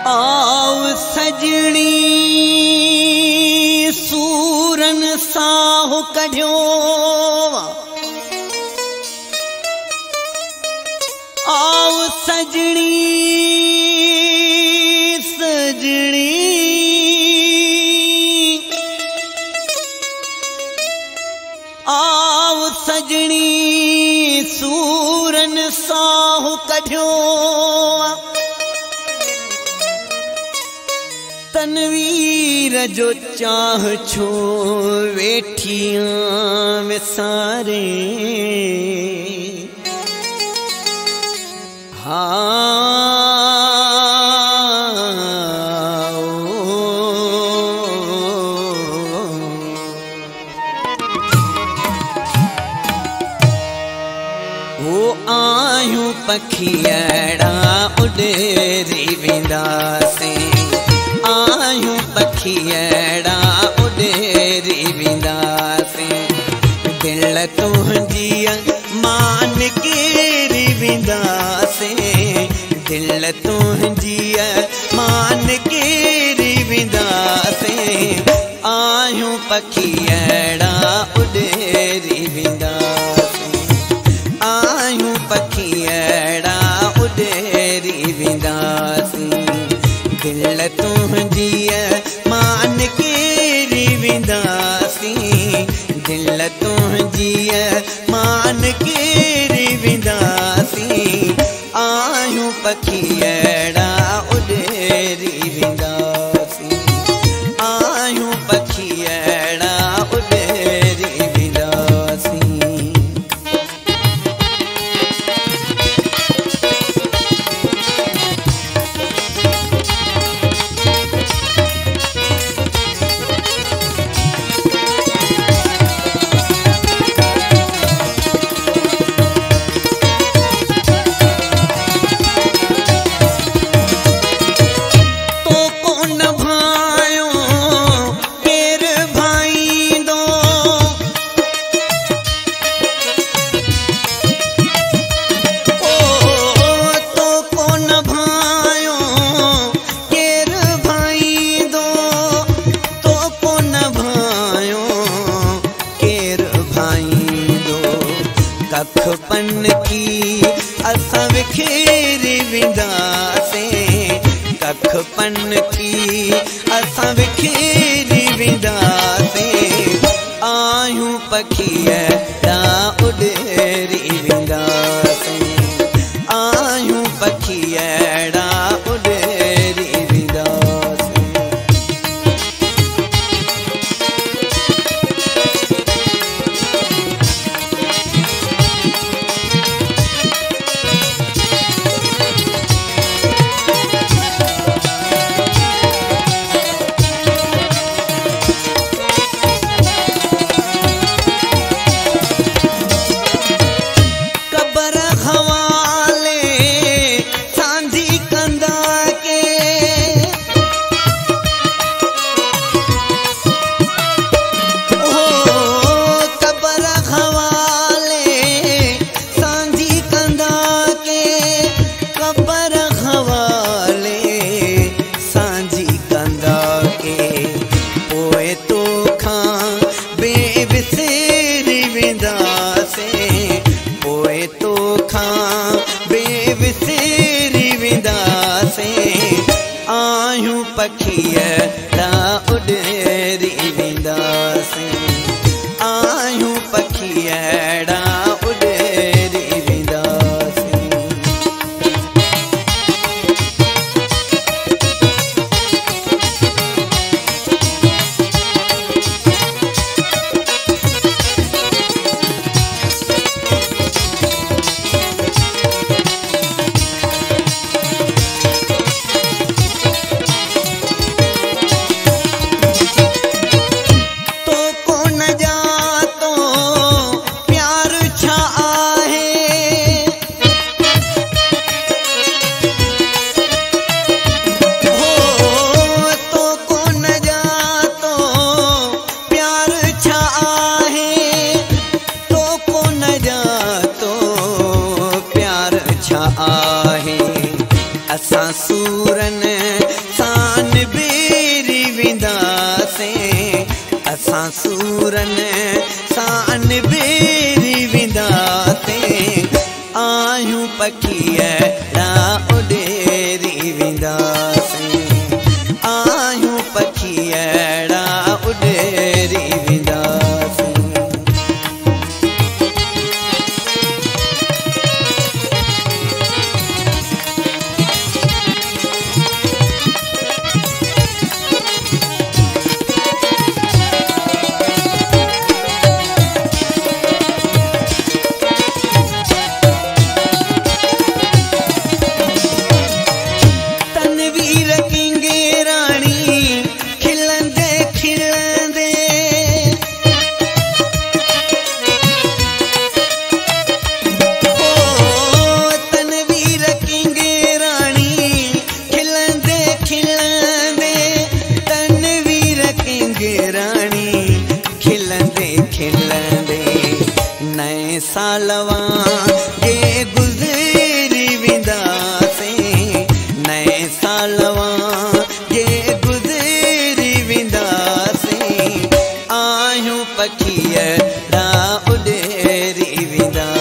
आओ सजनी सूरन साहो कढियो आओ सजनी सजनी आओ सजनी सूरन साहो कढियो तनवीर जो चाह छो वेठियां विसारे वो आयूं पखियड़ा उडेरी विंदासे आयूं पखियड़ा उडेरी विंदासे दिल तुंहिंजी मान केरी विंदासे दिल तुंहिंजी मान केरी विंदासे आयूं पखियड़ा उडेरी विंदासे आयूं पखियड़ा उडेरी विंदासे दिल तुंहिंजी मान केरी विंदासी दिल तुंहिंजी मान केरी विंदासी आयूं पखियड़ा उडेरी विंदासी आयूं पखियड़ा उडेरी विंदासी कखपन की असां विखेरी विंदासे कखपन की असां विखेरी विंदासे आयूं पखियड़ा उडेरी विंदासे आयूं पखियड़ा उडेरी विंदासे आयूं पखियड़ा उडेरी विंदासे आयूं पखियड़ा उडेरी विंदासे असां सूरन यारन सान बेरी विंदासीं आयूं पखीअड़ा उडेरी विंदासीं आयूं पखीअड़ा उडेरी विंदासीं। नए सालवा ये गुज़री विंदासीं नए सालवा ये गुज़री विंदासीं आयूं पखीअड़ा उडेरी विंदासीं।